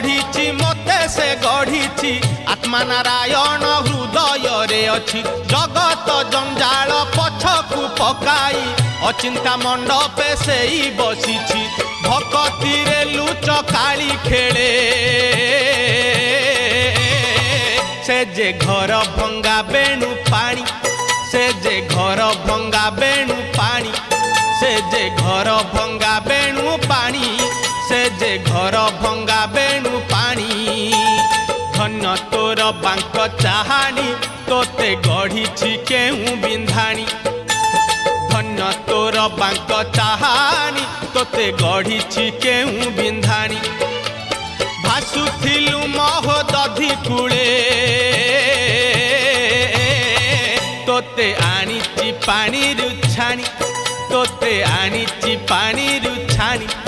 गढ़ी मते से गढ़ी आत्मा नारायण हृदय रे अच्छी जगत जंजाल पछकु पकाई अचिंता मंडपे से ही बसी भक्ति रे लुच काली खेले से जे घर भंगा बेणु पानी से जे घर भंगा बेणु पानी से जे घर भंगा बेणु पानी से जे घर भंगा बेणु पानी धन्य तोर बांक चाहानी तोते गढ़ी केहू बिंधाणी धन्य तोर बांक चाहानी तोते गढ़ी केहू बिंधाणी भासुथिलु महोदधि कूले तोते आनीची पानी रुछाणी तोते आनीची पानी रुछाणी।